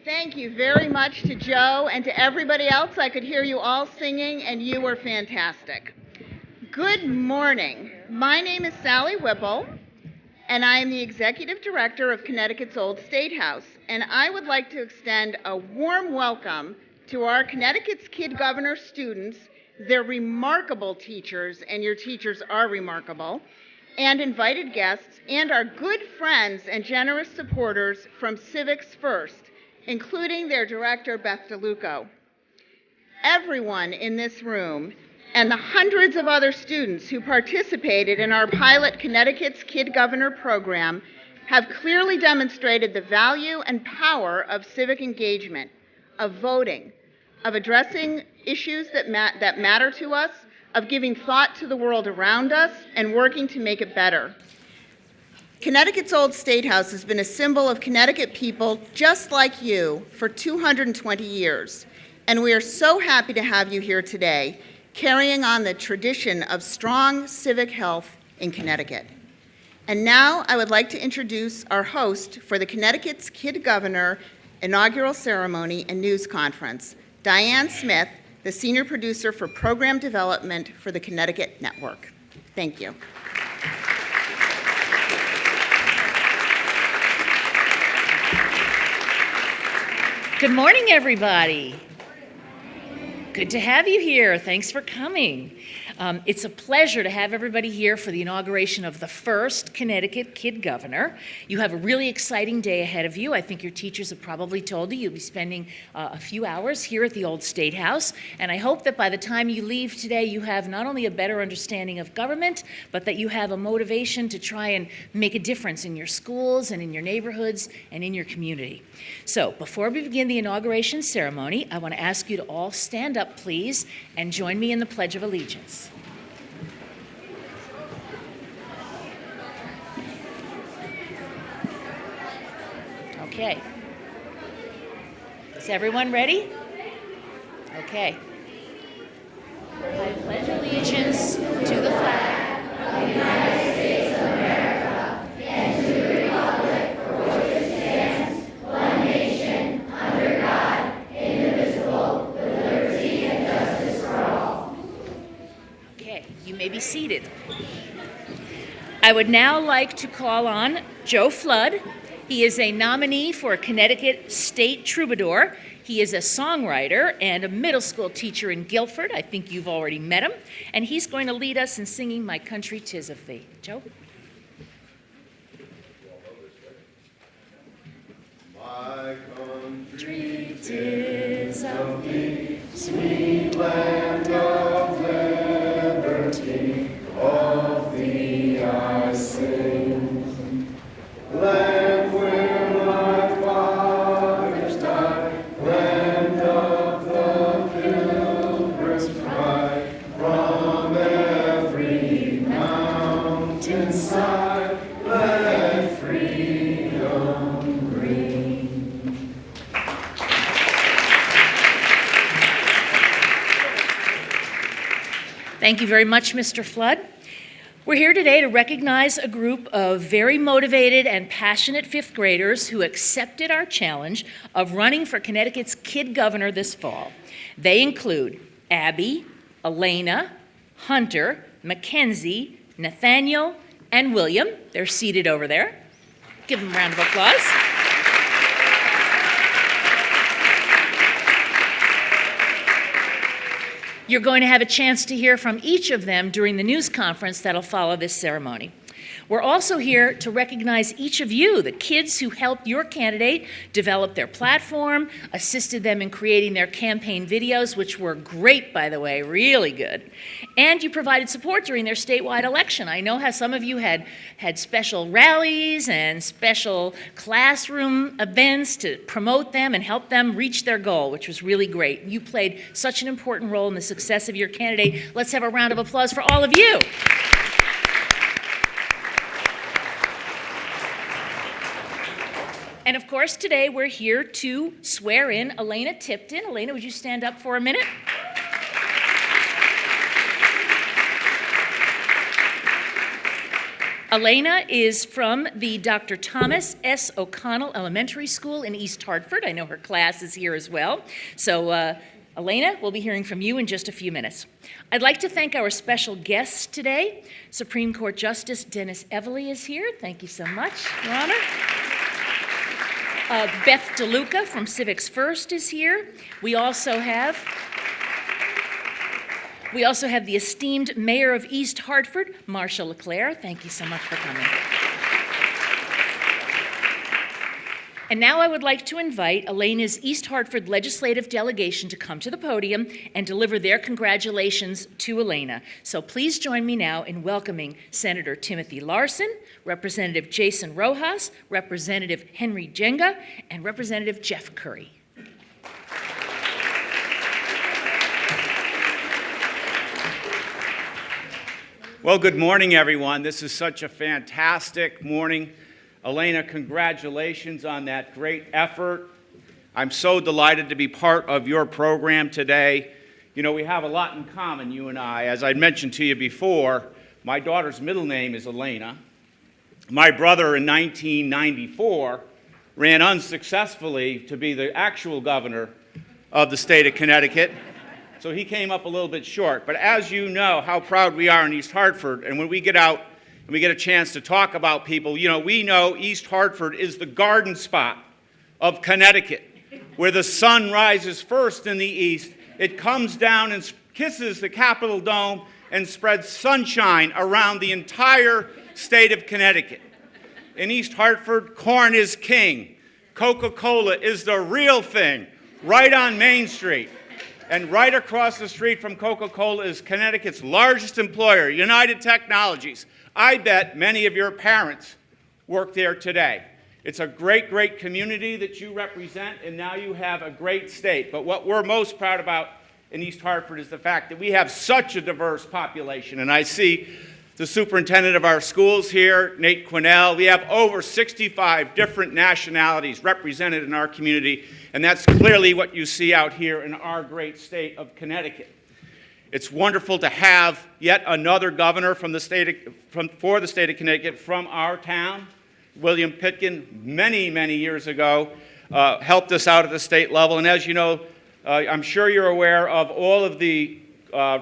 Thank you very much to Joe and to everybody else. I could hear you all singing, and you were fantastic. Good morning. My name is Sally Whipple, and I am the Executive Director of Connecticut's Old State House. And I would like to extend a warm welcome to our Connecticut's Kid Governor students, their remarkable teachers, and your teachers are remarkable, and invited guests, and our good friends and generous supporters from Civics First, including their director, Beth DeLuco. Everyone in this room and the hundreds of other students who participated in our pilot Connecticut's Kid Governor program have clearly demonstrated the value and power of civic engagement, of voting, of addressing issues that matter to us, of giving thought to the world around us, and working to make it better. Connecticut's Old State House has been a symbol of Connecticut people just like you for 220 years, and we are so happy to have you here today, carrying on the tradition of strong civic health in Connecticut. And now I would like to introduce our host for the Connecticut's Kid Governor inaugural ceremony and news conference, Diane Smith, the Senior Producer for Program Development for the Connecticut Network. Thank you. Good morning, everybody. Good to have you here. Thanks for coming. It's a pleasure to have everybody here for the inauguration of the first Connecticut Kid Governor. You have a really exciting day ahead of you. I think your teachers have probably told you you'll be spending a few hours here at the Old State House, and I hope that by the time you leave today, you have not only a better understanding of government, but that you have a motivation to try and make a difference in your schools and in your neighborhoods and in your community. So before we begin the inauguration ceremony, I want to ask you to all stand up, please, and join me in the Pledge of Allegiance. Okay. Is everyone ready? Okay. I pledge allegiance to the flag of the United States of America and to the republic for which it stands, one nation, under God, indivisible, with liberty and justice for all. Okay, you may be seated. I would now like to call on Joe Flood. He is a nominee for Connecticut State Troubadour. He is a songwriter and a middle school teacher in Guilford. I think you've already met him. And he's going to lead us in singing My Country 'Tis of Thee. Joe? My country 'tis of thee, sweet land of liberty, of thee I sing. Land where my fathers died, land of the pilgrim's pride, from every mountainside, let freedom ring. Thank you very much, Mr. Flood. We're here today to recognize a group of very motivated and passionate fifth graders who accepted our challenge of running for Connecticut's Kid Governor this fall. They include Abby, Elena, Hunter, Mackenzie, Nathaniel, and William. They're seated over there. Give them a round of applause. You're going to have a chance to hear from each of them during the news conference that'll follow this ceremony. We're also here to recognize each of you, the kids who helped your candidate develop their platform, assisted them in creating their campaign videos, which were great, by the way, really good. And you provided support during their statewide election. I know how some of you had special rallies and special classroom events to promote them and help them reach their goal, which was really great. You played such an important role in the success of your candidate. Let's have a round of applause for all of you. And of course, today we're here to swear in Elena Tipton. Elena, would you stand up for a minute? Elena is from the Dr. Thomas S. O'Connell Elementary School in East Hartford. I know her class is here as well. So, Elena, we'll be hearing from you in just a few minutes. I'd like to thank our special guests today. Supreme Court Justice Dennis Evely is here. Thank you so much, Your Honor. Beth DeLuca from Civics First is here. We also have the esteemed Mayor of East Hartford, Marcia LeClaire. Thank you so much for coming. And now I would like to invite Elena's East Hartford legislative delegation to come to the podium and deliver their congratulations to Elena. So please join me now in welcoming Senator Timothy Larson, Representative Jason Rojas, Representative Henry Jenga, and Representative Jeff Curry. Well, good morning, everyone. This is such a fantastic morning. Elena, congratulations on that great effort. I'm so delighted to be part of your program today. You know, we have a lot in common, you and I. As I mentioned to you before, my daughter's middle name is Elena. My brother in 1994 ran unsuccessfully to be the actual governor of the state of Connecticut. So he came up a little bit short. But as you know, how proud we are in East Hartford, and when we get out and we get a chance to talk about people, you know, we know East Hartford is the garden spot of Connecticut, where the sun rises first in the east, it comes down and kisses the Capitol Dome and spreads sunshine around the entire state of Connecticut. In East Hartford, corn is king. Coca-Cola is the real thing, right on Main Street. And right across the street from Coca-Cola is Connecticut's largest employer, United Technologies. I bet many of your parents work there today. It's a great, great community that you represent, and now you have a great state. But what we're most proud about in East Hartford is the fact that we have such a diverse population. And I see the superintendent of our schools here, Nate Quinnell. We have over 65 different nationalities represented in our community, and that's clearly what you see out here in our great state of Connecticut. It's wonderful to have yet another governor for the state of Connecticut from our town. William Pitkin, many, many years ago, helped us out at the state level. And as you know, I'm sure you're aware of all of the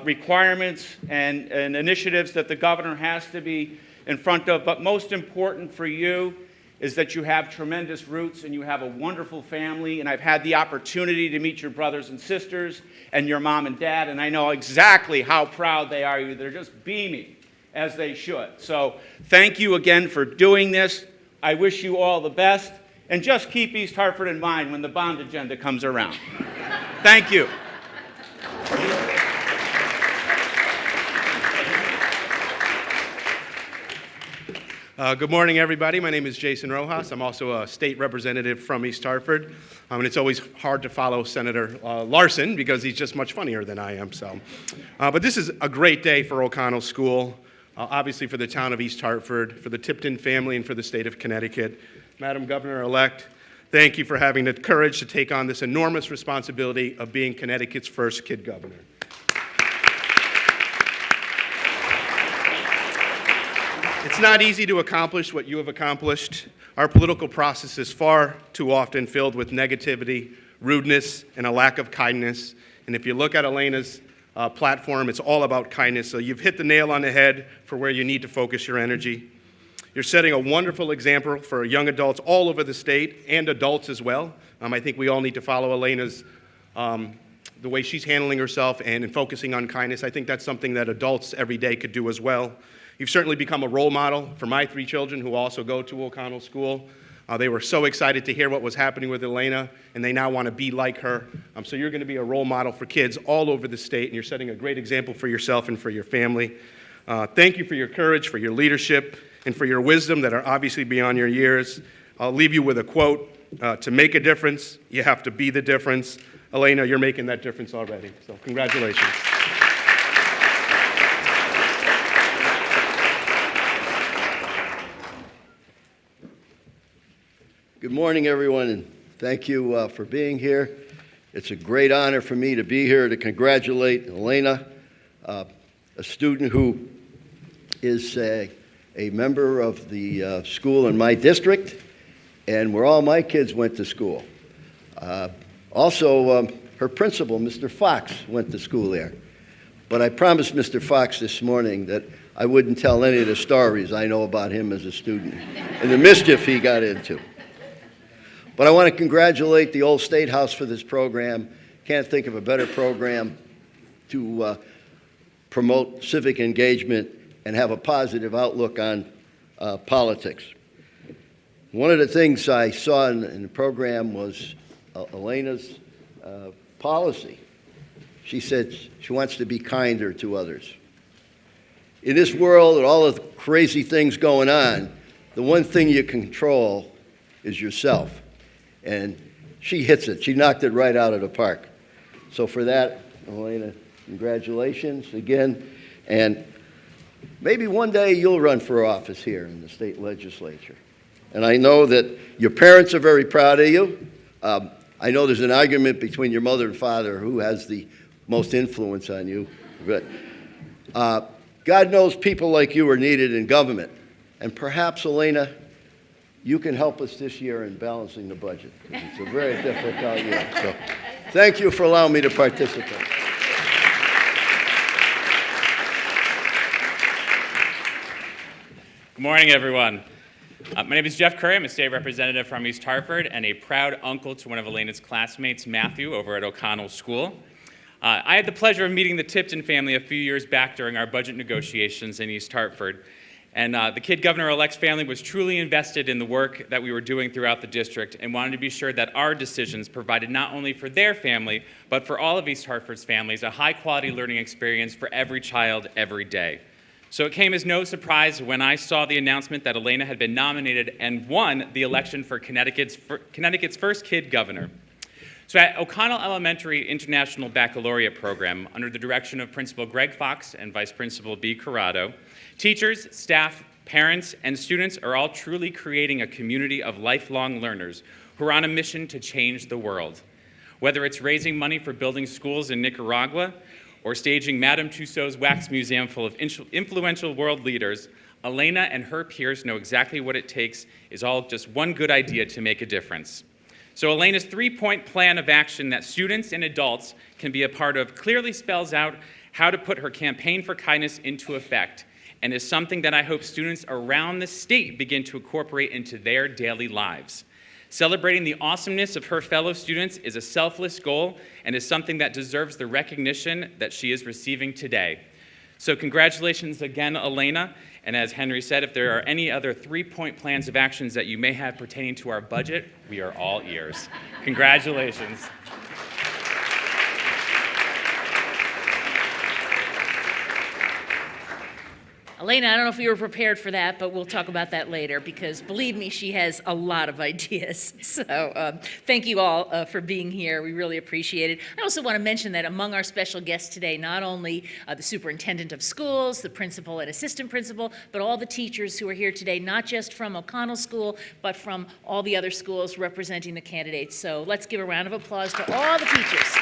requirements and initiatives that the governor has to be in front of. But most important for you is that you have tremendous roots and you have a wonderful family. And I've had the opportunity to meet your brothers and sisters and your mom and dad, and I know exactly how proud they are of you. They're just beaming, as they should. So thank you again for doing this. I wish you all the best. And just keep East Hartford in mind when the bond agenda comes around. Thank you. Good morning, everybody. My name is Jason Rojas. I'm also a state representative from East Hartford. And it's always hard to follow Senator Larson because he's just much funnier than I am. But this is a great day for O'Connell School, obviously for the town of East Hartford, for the Tipton family, and for the state of Connecticut. Madam Governor-elect, thank you for having the courage to take on this enormous responsibility of being Connecticut's first kid governor. It's not easy to accomplish what you have accomplished. Our political process is far too often filled with negativity, rudeness, and a lack of kindness. And if you look at Elena's platform, it's all about kindness. So you've hit the nail on the head for where you need to focus your energy. You're setting a wonderful example for young adults all over the state and adults as well. I think we all need to follow Elena's, the way she's handling herself and in focusing on kindness. I think that's something that adults every day could do as well. You've certainly become a role model for my 3 children who also go to O'Connell School. They were so excited to hear what was happening with Elena, and they now want to be like her. So you're going to be a role model for kids all over the state, and you're setting a great example for yourself and for your family. Thank you for your courage, for your leadership, and for your wisdom that are obviously beyond your years. I'll leave you with a quote. To make a difference, you have to be the difference. Elena, you're making that difference already, so congratulations. Good morning, everyone, and thank you for being here. It's a great honor for me to be here to congratulate Elena, a student who is a member of the school in my district and where all my kids went to school. Also, her principal, Mr. Fox, went to school there. But I promised Mr. Fox this morning that I wouldn't tell any of the stories I know about him as a student and the mischief he got into. But I want to congratulate the Old State House for this program. Can't think of a better program to promote civic engagement and have a positive outlook on politics. One of the things I saw in the program was Elena's policy. She said she wants to be kinder to others. In this world, with all of the crazy things going on, the one thing you control is yourself. And she hits it. She knocked it right out of the park. So for that, Elena, congratulations again. And maybe one day you'll run for office here in the state legislature. And I know that your parents are very proud of you. I know there's an argument between your mother and father who has the most influence on you. But God knows people like you are needed in government. And perhaps, Elena, you can help us this year in balancing the budget. It's a very difficult year. So thank you for allowing me to participate. Good morning, everyone. My name is Jeff Curry. I'm a state representative from East Hartford and a proud uncle to one of Elena's classmates, Matthew, over at O'Connell School. I had the pleasure of meeting the Tipton family a few years back during our budget negotiations in East Hartford. And the Kid Governor-elect's family was truly invested in the work that we were doing throughout the district and wanted to be sure that our decisions provided not only for their family, but for all of East Hartford's families, a high-quality learning experience for every child every day. So it came as no surprise when I saw the announcement that Elena had been nominated and won the election for Connecticut's first kid governor. So at O'Connell Elementary International Baccalaureate Program, under the direction of Principal Greg Fox and Vice Principal B. Corrado, teachers, staff, parents, and students are all truly creating a community of lifelong learners who are on a mission to change the world. Whether it's raising money for building schools in Nicaragua or staging Madame Tussauds Wax Museum full of influential world leaders, Elena and her peers know exactly what it takes is all just one good idea to make a difference. So Elena's 3-point plan of action that students and adults can be a part of clearly spells out how to put her campaign for kindness into effect and is something that I hope students around the state begin to incorporate into their daily lives. Celebrating the awesomeness of her fellow students is a selfless goal and is something that deserves the recognition that she is receiving today. So congratulations again, Elena. And as Henry said, if there are any other 3-point plans of actions that you may have pertaining to our budget, we are all ears. Congratulations. Elena, I don't know if you were prepared for that, but we'll talk about that later because believe me, she has a lot of ideas. So thank you all for being here. We really appreciate it. I also want to mention that among our special guests today, not only the superintendent of schools, the principal and assistant principal, but all the teachers who are here today, not just from O'Connell School, but from all the other schools representing the candidates. So let's give a round of applause to all the teachers.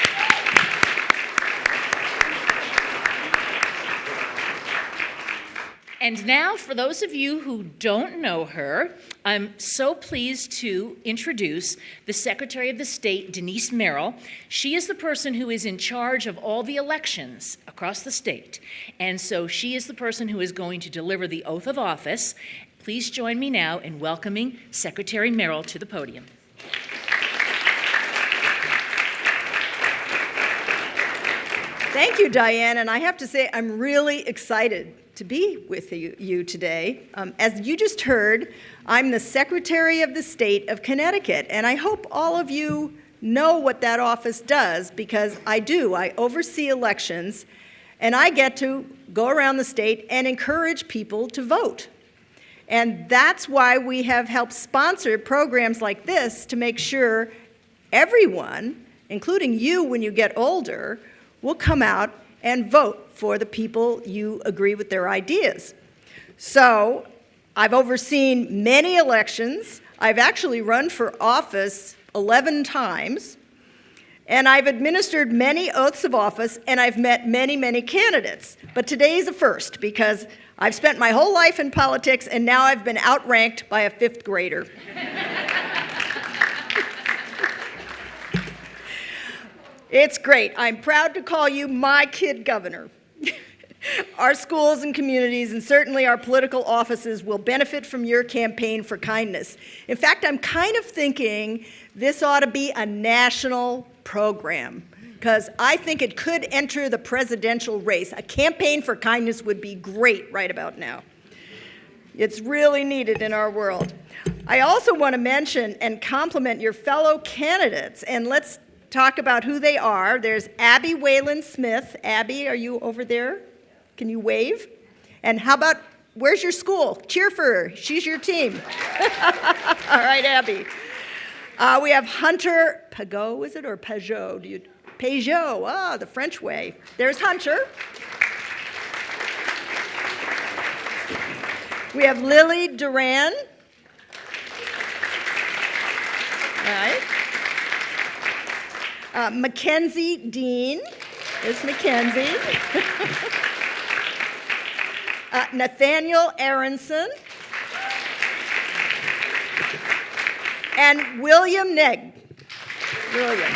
And now, for those of you who don't know her, I'm so pleased to introduce the Secretary of the State, Denise Merrill. She is the person who is in charge of all the elections across the state. And so she is the person who is going to deliver the oath of office. Please join me now in welcoming Secretary Merrill to the podium. Thank you, Diane, and I have to say I'm really excited to be with you today. As you just heard, I'm the Secretary of the State of Connecticut, and I hope all of you know what that office does because I do. I oversee elections, and I get to go around the state and encourage people to vote. And that's why we have helped sponsor programs like this to make sure everyone, including you when you get older, will come out and vote for the people you agree with their ideas. So I've overseen many elections. I've actually run for office 11 times. And I've administered many oaths of office, and I've met many, many candidates. But today is a first because I've spent my whole life in politics, and now I've been outranked by a 5th grader. It's great. I'm proud to call you my kid governor. Our schools and communities, and certainly our political offices, will benefit from your campaign for kindness. In fact, I'm kind of thinking this ought to be a national program, because I think it could enter the presidential race. A campaign for kindness would be great right about now. It's really needed in our world. I also want to mention and compliment your fellow candidates, and let's talk about who they are. There's Abby Whalen Smith. Abby, are you over there? Can you wave? And how about, where's your school? Cheer for her. She's your team. All right, Abby. We have Hunter Pagot, is it, or Pajot? Pajot, the French way. There's Hunter. We have Lily Duran. All right. Mackenzie Dean. There's Mackenzie. Nathaniel Aronson. And William Negg. William.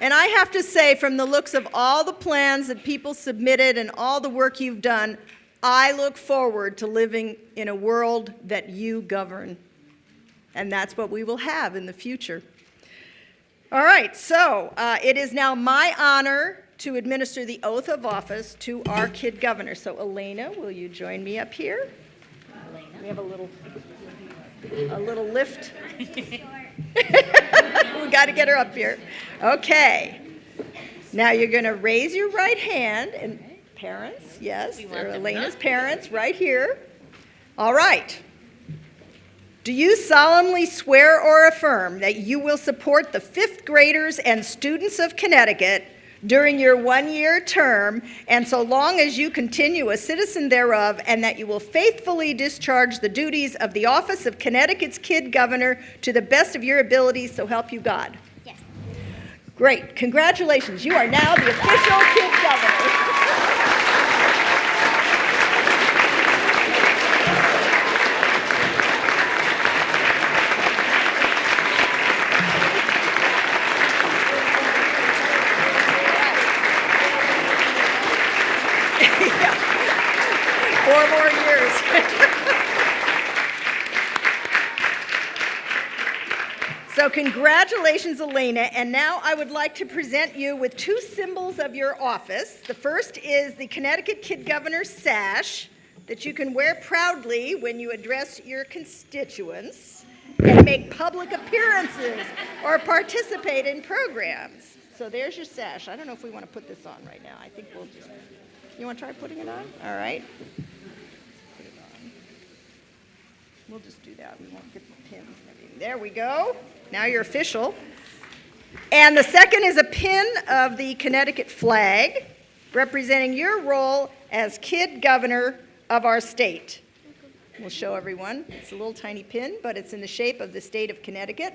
And I have to say, from the looks of all the plans that people submitted and all the work you've done, I look forward to living in a world that you govern. And that's what we will have in the future. All right, so it is now my honor to administer the oath of office to our kid governor. So Elena, will you join me up here? Elena. We have a little lift. We got to get her up here. Okay. Now you're going to raise your right hand, and parents, yes, there are Elena's parents right here. All right. Do you solemnly swear or affirm that you will support the 5th graders and students of Connecticut during your 1-year term, and so long as you continue a citizen thereof, and that you will faithfully discharge the duties of the office of Connecticut's Kid Governor to the best of your abilities, so help you God? Yes. Great. Congratulations. You are now the official Kid Governor. 4 more years. So congratulations, Elena. And now I would like to present you with 2 symbols of your office. The first is the Connecticut Kid Governor sash that you can wear proudly when you address your constituents and make public appearances or participate in programs. So there's your sash. I don't know if we want to put this on right now. I think we'll just, you want to try putting it on? All right. Put it on. We'll just do that. We won't get the pins and everything. There we go. Now you're official. And the second is a pin of the Connecticut flag representing your role as Kid Governor of our state. We'll show everyone. It's a little tiny pin, but it's in the shape of the state of Connecticut,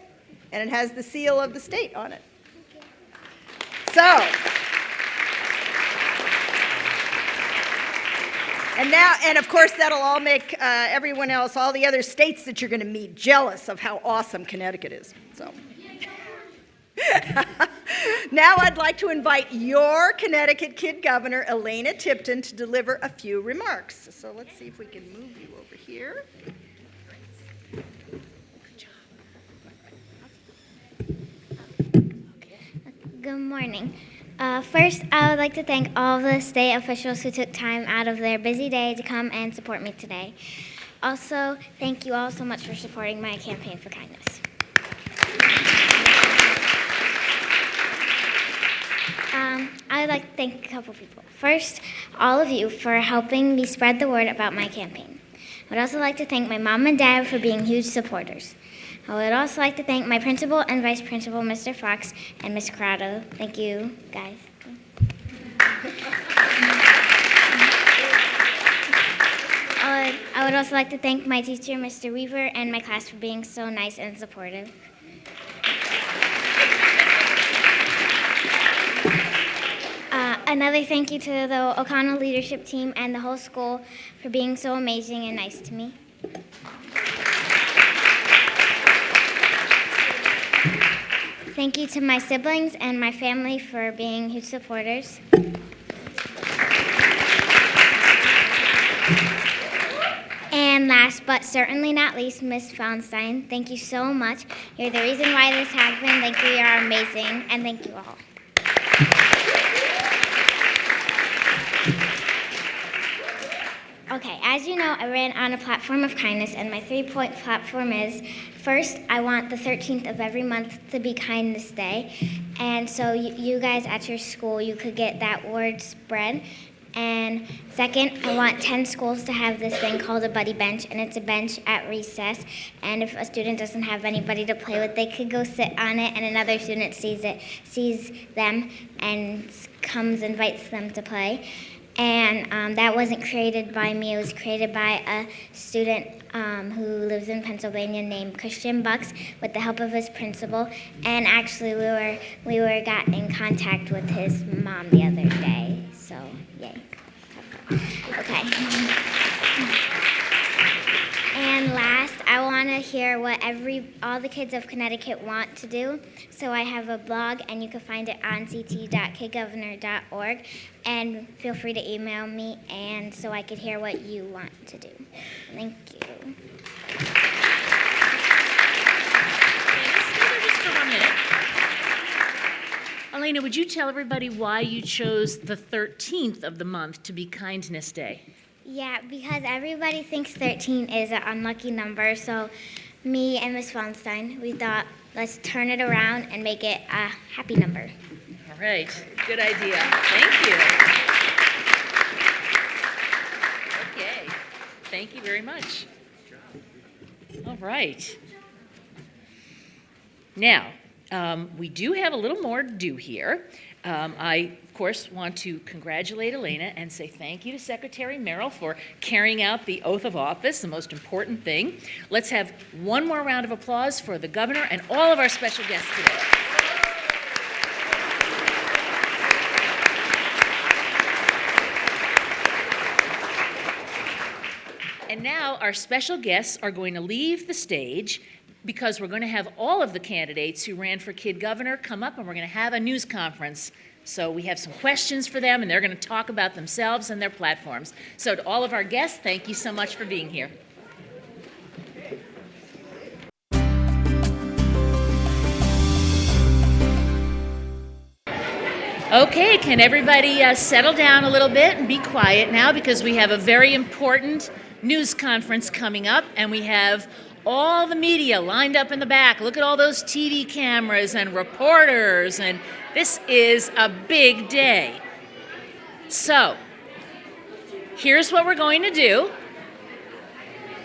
and it has the seal of the state on it. So, and of course that'll all make everyone else, all the other states that you're going to meet, jealous of how awesome Connecticut is. So, now I'd like to invite your Connecticut Kid Governor, Elena Tipton, to deliver a few remarks. So let's see if we can move you over here. Good morning. First, I would like to thank all the state officials who took time out of their busy day to come and support me today. Also, thank you all so much for supporting my campaign for kindness. I would like to thank a couple people. First, all of you for helping me spread the word about my campaign. I would also like to thank my mom and dad for being huge supporters. I would also like to thank my principal and vice principal, Mr. Fox and Ms. Corrado. Thank you, guys. I I would also like to thank my teacher, Mr. Weaver, and my class for being so nice and supportive. Another thank you to the O'Connell leadership team and the whole school for being so amazing and nice to me. Thank you to my siblings and my family for being huge supporters. And last but certainly not least, Miss Feinstein, thank you so much. You're the reason why this happened. Thank you, you're amazing, and thank you all. Okay, as you know, I ran on a platform of kindness, and my 3-point platform is, first, I want the 13th of every month to be Kindness Day, and so you guys at your school, you could get that word spread. And second, I want 10 schools to have this thing called a buddy bench, and it's a bench at recess, and if a student doesn't have anybody to play with, they could go sit on it, and another student sees them, and invites them to play. And that wasn't created by me. It was created by a student who lives in Pennsylvania named Christian Bucks with the help of his principal. And actually, we got in contact with his mom the other day. So, yay. Okay. And last, I want to hear what all the kids of Connecticut want to do. So I have a blog, and you can find it on ct.kgovernor.org. And feel free to email me, and so I could hear what you want to do. Thank you. Just for 1 minute. Elena, would you tell everybody why you chose the 13th of the month to be Kindness Day? Yeah, because everybody thinks 13 is an unlucky number, so me and Miss Feinstein, we thought, let's turn it around and make it a happy number. All right, good idea. Thank you. Okay, thank you very much. All right. Now, we do have a little more to do here. I, of course, want to congratulate Elena and say thank you to Secretary Merrill for carrying out the oath of office, the most important thing. Let's have one more round of applause for the governor and all of our special guests today. And now our special guests are going to leave the stage because we're going to have all of the candidates who ran for Kid Governor come up, and we're going to have a news conference. So we have some questions for them, and they're going to talk about themselves and their platforms. So to all of our guests, thank you so much for being here. Okay, can everybody settle down a little bit and be quiet now, because we have a very important news conference coming up, and we have all the media lined up in the back. Look at all those TV cameras and reporters, and this is a big day. So, here's what we're going to do.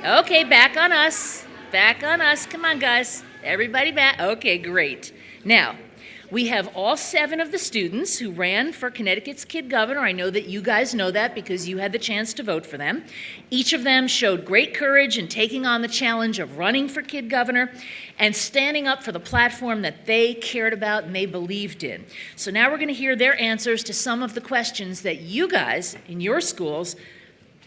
Okay, back on us. Back on us. Come on, guys. Everybody back. Okay, great. Now, we have all 7 of the students who ran for Connecticut's Kid Governor. I know that you guys know that because you had the chance to vote for them. Each of them showed great courage in taking on the challenge of running for Kid Governor and standing up for the platform that they cared about and they believed in. So now we're going to hear their answers to some of the questions that you guys in your schools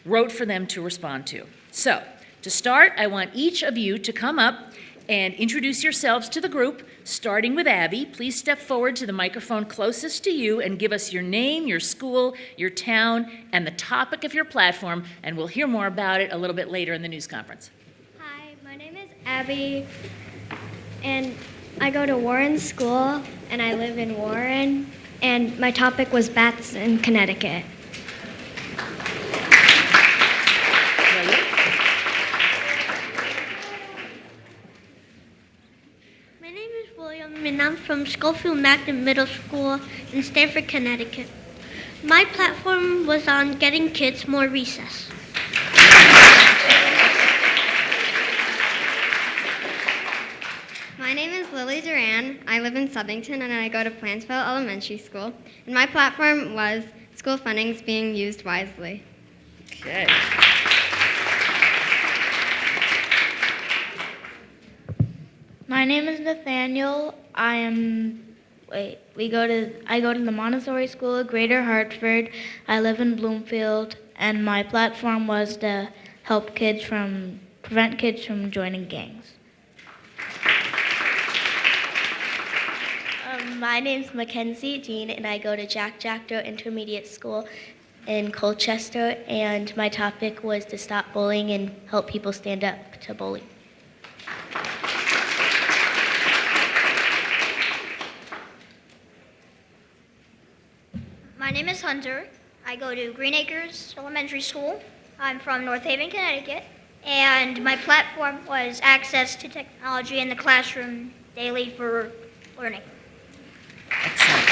wrote for them to respond to. So, to start, I want each of you to come up and introduce yourselves to the group, starting with Abby. Please step forward to the microphone closest to you and give us your name, your school, your town, and the topic of your platform, and we'll hear more about it a little bit later in the news conference. Hi, my name is Abby, and I go to Warren School, and I live in Warren, and my topic was bats in Connecticut. And I'm from Schofield Magnet Middle School in Stamford, Connecticut. My platform was on getting kids more recess. My name is Lily Duran. I live in Southington and I go to Plantsville Elementary School. And my platform was school funding is being used wisely. Okay. My name is Nathaniel. I go to the Montessori School of Greater Hartford. I live in Bloomfield, and my platform was to help prevent kids from joining gangs. My name's Mackenzie Dean, and I go to Jack Jackdo Intermediate School in Colchester, and my topic was to stop bullying and help people stand up to bullying. My name is Hunter. I go to Green Acres Elementary School. I'm from North Haven, Connecticut, and my platform was access to technology in the classroom daily for learning. Excellent.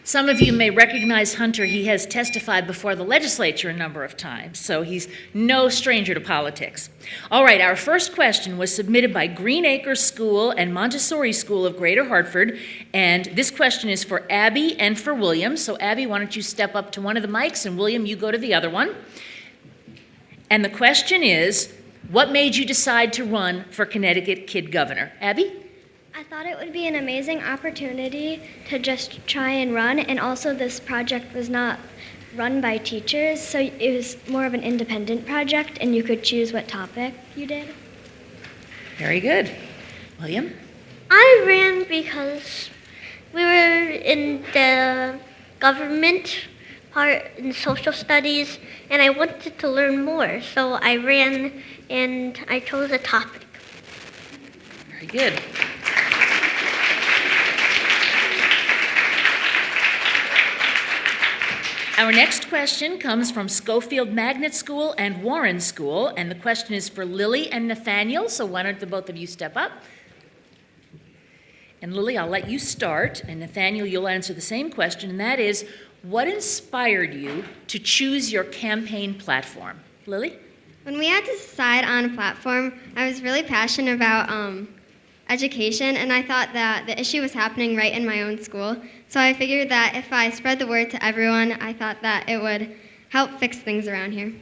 Some of you may recognize Hunter. He has testified before the legislature a number of times, so he's no stranger to politics. All right, our first question was submitted by Green Acres School and Montessori School of Greater Hartford, and this question is for Abby and for William. So Abby, why don't you step up to one of the mics, and William, you go to the other one. And the question is, what made you decide to run for Connecticut Kid Governor? Abby? I thought it would be an amazing opportunity to just try and run, and also this project was not run by teachers, so it was more of an independent project, and you could choose what topic you did. Very good. William? I ran because we were in the government part in social studies, and I wanted to learn more, so I ran and I chose a topic. Very good. Our next question comes from Schofield Magnet School and Warren School, and the question is for Lily and Nathaniel, so why don't the both of you step up? And Lily, I'll let you start, and Nathaniel, you'll answer the same question, and that is, what inspired you to choose your campaign platform? Lily? When we had to decide on a platform, I was really passionate about education, and I thought that the issue was happening right in my own school. So I figured that if I spread the word to everyone, I thought that it would help fix things around here.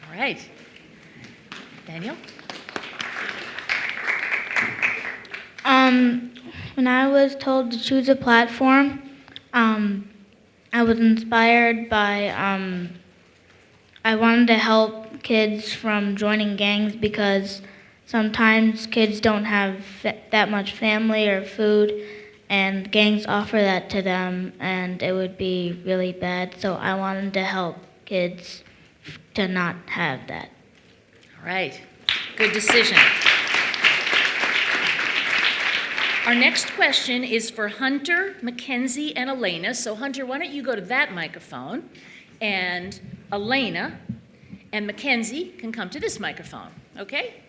All right. Daniel? When I was told to choose a platform, I was inspired by, I wanted to help kids from joining gangs because sometimes kids don't have that much family or food, and gangs offer that to them, and it would be really bad. So I wanted to help kids to not have that. All right. Good decision. Our next question is for Hunter, Mackenzie, and Elena. So Hunter, why don't you go to that microphone, and Elena and Mackenzie can come to this microphone, okay?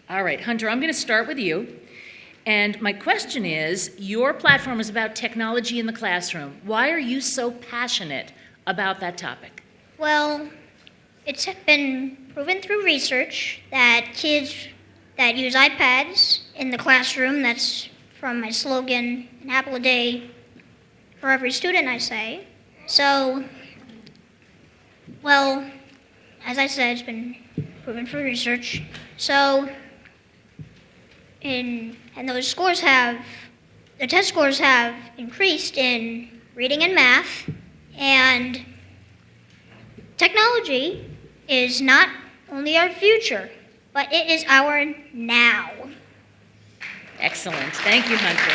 All right, Hunter, I'm going to start with you. And my question is, your platform is about technology in the classroom. Why are you so passionate about that topic? Well, it's been proven through research that kids that use iPads in the classroom, that's from my slogan, an apple a day for every student, I say. So, well, as I said, it's been proven through research. So, and those scores the test scores have increased in reading and math, and technology is not only our future, but it is our now. Excellent. Thank you, Hunter.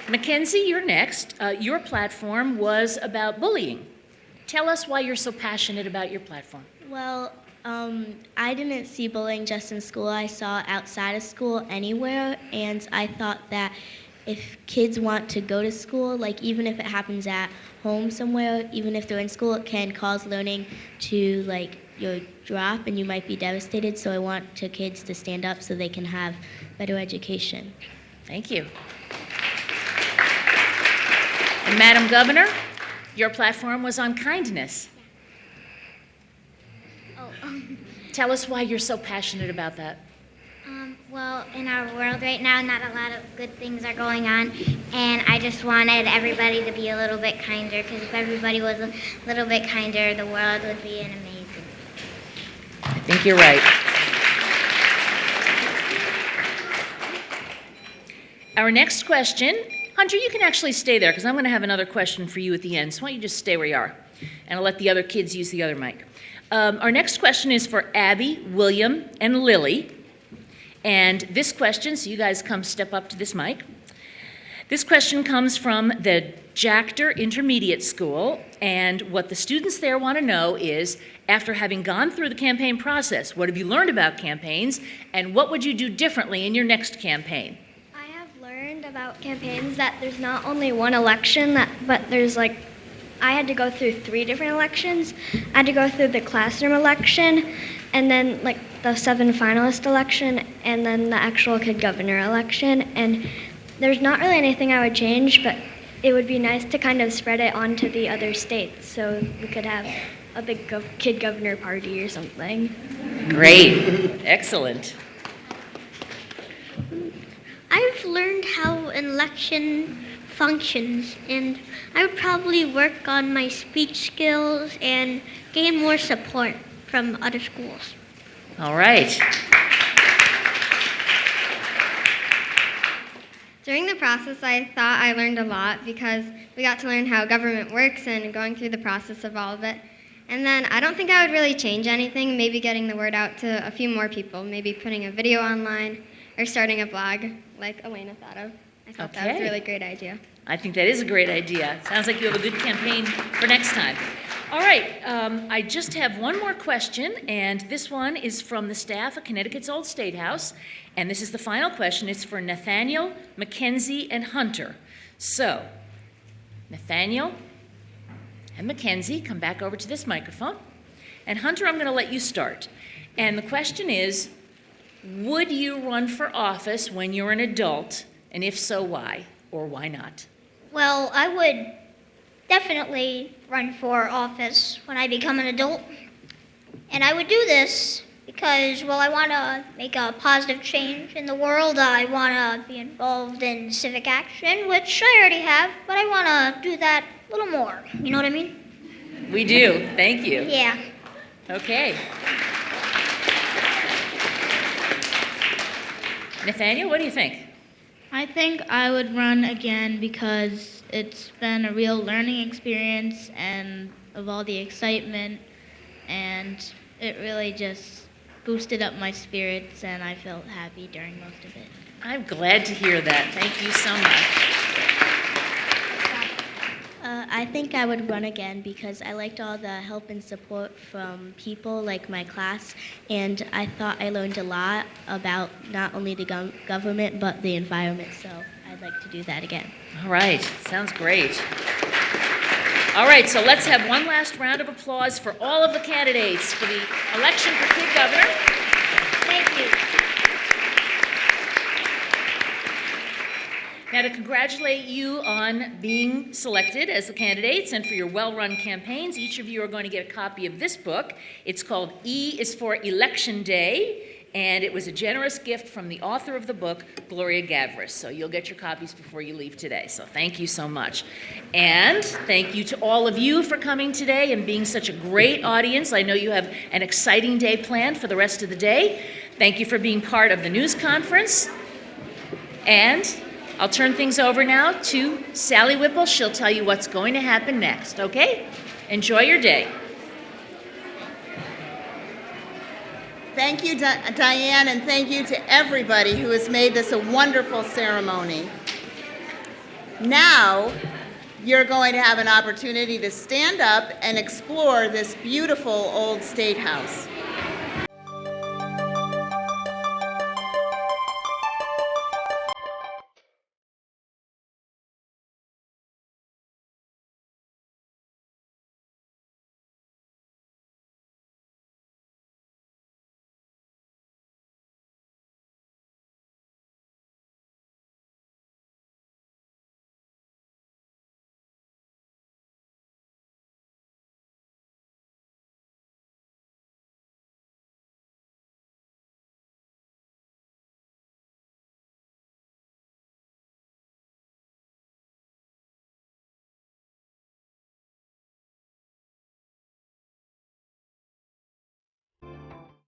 Mackenzie, you're next. Your platform was about bullying. Tell us why you're so passionate about your platform. Well, I didn't see bullying just in school. I saw it outside of school anywhere, and I thought that if kids want to go to school, like even if it happens at home somewhere, even if they're in school, it can cause learning to drop and you might be devastated. So I want kids to stand up so they can have better education. Thank you. And Madam Governor, your platform was on kindness. Tell us why you're so passionate about that. Well, in our world right now, not a lot of good things are going on, and I just wanted everybody to be a little bit kinder, because if everybody was a little bit kinder, the world would be an amazing. I think you're right. Our next question, Hunter, you can actually stay there, because I'm going to have another question for you at the end, so why don't you just stay where you are, and I'll let the other kids use the other mic. Our next question is for Abby, William, and Lily. And this question, so you guys come step up to this mic. This question comes from the Jactor Intermediate School, and what the students there want to know is, after having gone through the campaign process, what have you learned about campaigns, and what would you do differently in your next campaign? I have learned about campaigns that there's not only one election, but there's I had to go through 3 different elections. I had to go through the classroom election, and then the 7 finalist election, and then the actual kid governor election. And there's not really anything I would change, but it would be nice to kind of spread it onto the other states so we could have a big kid governor party or something. Great. Excellent. I've learned how an election functions, and I would probably work on my speech skills and gain more support from other schools. All right. During the process, I thought I learned a lot because we got to learn how government works and going through the process of all of it. And then I don't think I would really change anything, maybe getting the word out to a few more people, maybe putting a video online or starting a blog like Elena thought of. I thought that was a really great idea. I think that is a great idea. Sounds like you have a good campaign for next time. All right, I just have one more question, and this one is from the staff of Connecticut's Old State House, and this is the final question. It's for Nathaniel, Mackenzie, and Hunter. So, Nathaniel and Mackenzie, come back over to this microphone. And Hunter, I'm going to let you start. And the question is, would you run for office when you're an adult, and if so, why, or why not? Well, I would definitely run for office when I become an adult. And I would do this because, well, I want to make a positive change in the world. I want to be involved in civic action, which I already have, but I want to do that a little more. You know what I mean? We do. Thank you. Yeah. Okay. Nathaniel, what do you think? I think I would run again because it's been a real learning experience and of all the excitement, and it really just boosted up my spirits, and I felt happy during most of it. I'm glad to hear that. Thank you so much. I think I would run again because I liked all the help and support from people like my class, and I thought I learned a lot about not only the government but the environment, so I'd like to do that again. All right, sounds great. All right, so let's have one last round of applause for all of the candidates for the election for Kid Governor. Thank you. Now, to congratulate you on being selected as the candidates and for your well-run campaigns, each of you are going to get a copy of this book. It's called E is for Election Day, and it was a generous gift from the author of the book, Gloria Gavris. So you'll get your copies before you leave today. So thank you so much. And thank you to all of you for coming today and being such a great audience. I know you have an exciting day planned for the rest of the day. Thank you for being part of the news conference. And I'll turn things over now to Sally Whipple. She'll tell you what's going to happen next, okay? Enjoy your day. Thank you, Diane, and thank you to everybody who has made this a wonderful ceremony. Now, you're going to have an opportunity to stand up and explore this beautiful old State House.